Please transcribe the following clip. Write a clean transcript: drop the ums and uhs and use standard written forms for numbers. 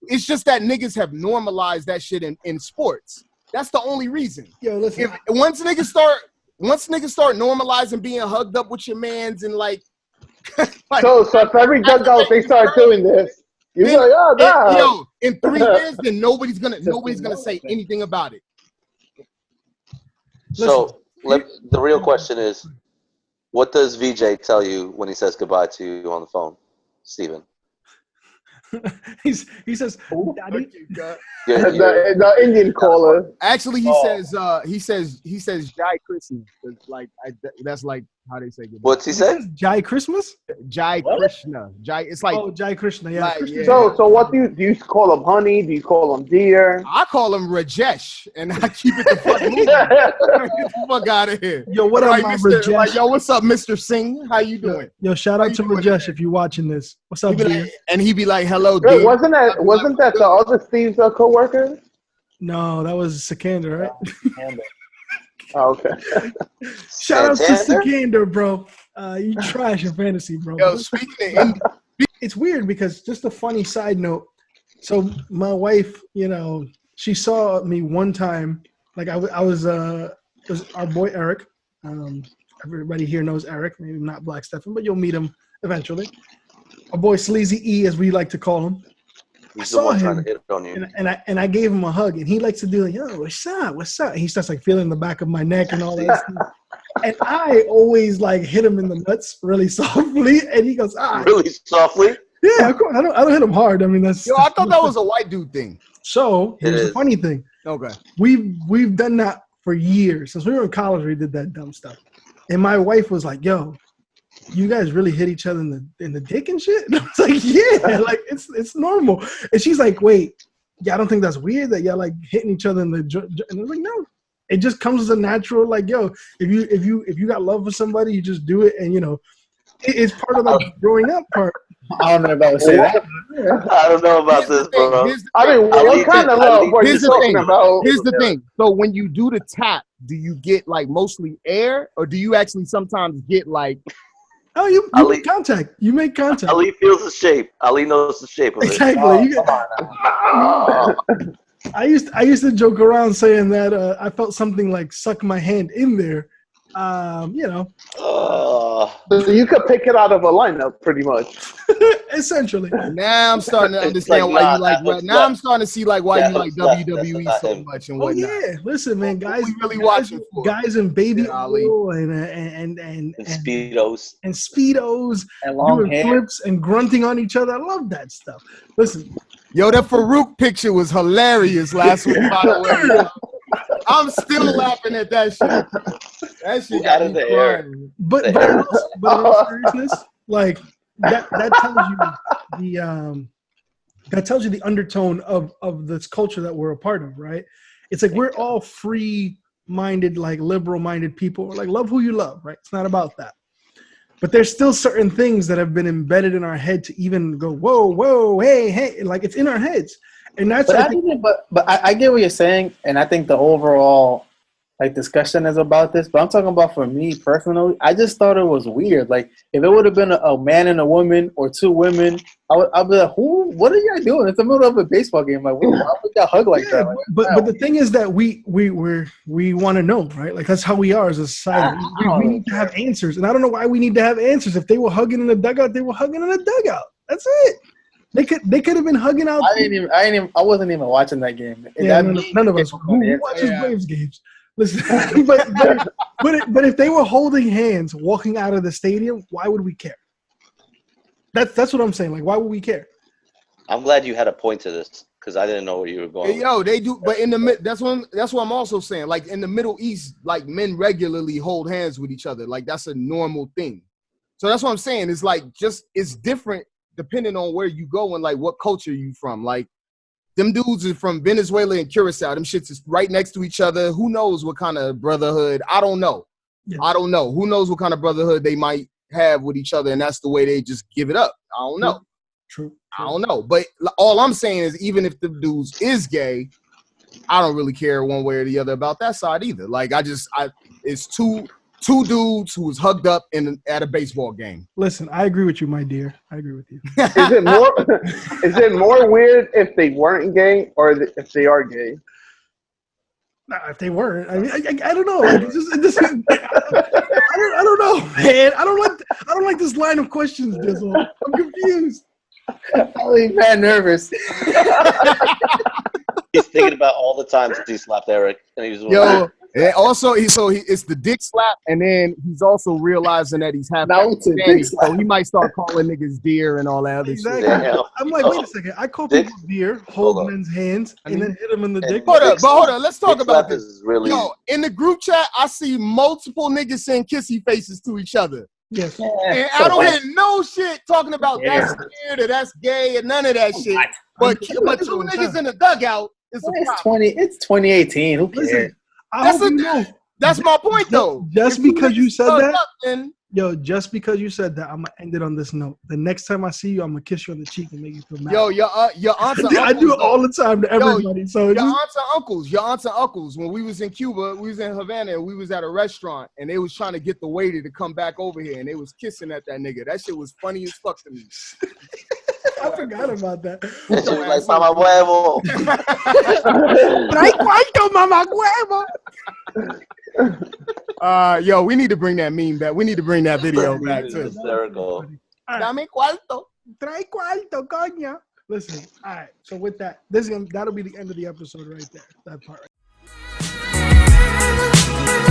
It's just that niggas have normalized that shit in sports. That's the only reason. Yo, listen. Once niggas start normalizing being hugged up with your mans and like so if every dugout they start doing this, you're like, oh no. Yo, in 3 years, then nobody's gonna say anything about it. So the real question is, what does VJ tell you when he says goodbye to you on the phone, Steven? He says, Daddy. The Indian caller. Actually, he says Jai Christmas. Like that's like how they say goodbye. What's he say? Jai Christmas? Jai Krishna. Jai. It's like Jai Krishna. Yeah. Like, Krishna. So what do you call him? Honey? Do you call him dear? I call him Rajesh, and I keep it the fuck moving. Get the fuck out of here. Yo, what up, Rajesh? Like, yo, what's up, Mr. Singh? How you doing? Yo, shout out to Rajesh if you're watching this. What's up, dude? And he be like, hello, dude. dude. Wasn't that the other Steve's co-worker? No, that was Sikander, right? Oh, okay. Shout out to Sikander, bro. You trash in fantasy, bro. Yo, speaking of it's weird because just a funny side note. So my wife, you know, she saw me one time. Like I was it was our boy Eric. Everybody here knows Eric. Maybe not Black Stephen, but you'll meet him eventually. Our boy Sleazy E, as we like to call him. He's the one trying to hit on you. And I gave him a hug, and he likes to do like, yo, what's up? What's up? And he starts like feeling the back of my neck and all that stuff. And I always like hit him in the nuts really softly, and he goes, really softly? Yeah, of course. I don't hit him hard. I mean, that's. Yo, I thought that was a white dude thing. So here's the funny thing. Okay. We've done that for years since we were in college. We did that dumb stuff, and my wife was like, yo, you guys really hit each other in the dick and shit? And I was like, yeah, like it's normal. And she's like, wait, yeah, I don't think that's weird that y'all like hitting each other in the and I was like, no, it just comes as a natural, like, yo, if you got love for somebody, you just do it, and you know, it's part of the growing up part. I don't know about say that. I don't know about this, bro. I mean, what kind of love are you talking about? Here's the thing. So when you do the tap, do you get like mostly air, or do you actually sometimes get like? Oh, you make contact. You make contact. Ali feels the shape. Ali knows the shape of it. Exactly. I used to joke around saying that I felt something like suck my hand in there. You know. So you could pick it out of a lineup, pretty much. Essentially. Now I'm starting to understand why you like. Now I'm staring to see like why you like WWE so much and whatnot. Oh yeah, listen, man, guys. What we really watching for? Guys in baby oil and speedos and long doing flips and grunting on each other. I love that stuff. Listen, yo, that Farouk picture was hilarious last week. By the way, I'm still laughing at that shit. That shit got me crying. But in all seriousness, like that tells you the undertone of this culture that we're a part of, right? It's like we're all free-minded, like liberal-minded people. Like love who you love, right? It's not about that. But there's still certain things that have been embedded in our head to even go, whoa, hey, like it's in our heads. And that's but I get what you're saying, and I think the overall like discussion is about this. But I'm talking about for me personally, I just thought it was weird. Like if it would have been a man and a woman or two women, I'd be like, what are y'all doing? It's the middle of a baseball game. Like, why would y'all hug like that? Like, but the thing is that we want to know, right? Like that's how we are as a society. We need to have answers, and I don't know why we need to have answers. If they were hugging in the dugout, they were hugging in the dugout. That's it. They could have been hugging out. I wasn't even watching that game. Yeah, none of us. Who watches Braves games? Listen, but if they were holding hands walking out of the stadium, why would we care? That's what I'm saying. Like, why would we care? I'm glad you had a point to this because I didn't know where you were going. Hey, yo, they do, but in the that's what I'm also saying. Like in the Middle East, like men regularly hold hands with each other. Like that's a normal thing. So that's what I'm saying. It's like it's different depending on where you go and like what culture you from. Like them dudes are from Venezuela and Curacao. Them shits is right next to each other. Who knows what kind of brotherhood? I don't know. Yeah. I don't know. Who knows what kind of brotherhood they might have with each other, and that's the way they just give it up. I don't know. True. I don't know. But all I'm saying is even if the dudes is gay, I don't really care one way or the other about that side either. Like it's two two dudes who was hugged up at a baseball game. Listen, I agree with you, my dear. I agree with you. Is it more weird if they weren't gay or if they are gay? Nah, if they weren't, I mean, I don't know. Like, I don't know, man. I don't like this line of questions, Dizzle. I'm confused. I'm mad nervous. He's thinking about all the times he slapped Eric, and he was and also it's the dick slap, and then he's also realizing that he's half Now it's a Hispanic, dick slap. so he might start calling niggas dear and all that other Exactly. shit. Damn. I'm like, wait a second. I call Dick- people dear, Hold hold on. men's hands, and then hit them in the And dick. Hold on. Let's talk Dick about slap this. is really. Yo, in the group chat, I see multiple niggas saying kissy faces to each other. Yes. And I don't hear no shit talking about that's weird or that's gay or none of that shit. But two niggas in the dugout is a problem. It's 2018. Who cares? Listen, I hope you know. That's my point, though. Just If two because you niggas said hugged that, up, then just because you said that, I'm gonna end it on this note. The next time I see you, I'm gonna kiss you on the cheek and make you feel mad. Yo, your aunts and uncles. I do it all the time to everybody. So Your just, aunts and uncles. When we was in Cuba, we was in Havana, and we was at a restaurant, and they was trying to get the waiter to come back over here, and they was kissing at that nigga. That shit was funny as fuck to me. I forgot about that. And she was like, "Mama huevo." Trae cuarto, mamá huevo. Yo, we need to bring that meme back. We need to bring that video back too. Hysterical. Dame cuarto. Trae cuarto, coño. Listen, all right. So with that, that'll be the end of the episode right there. That part. Right.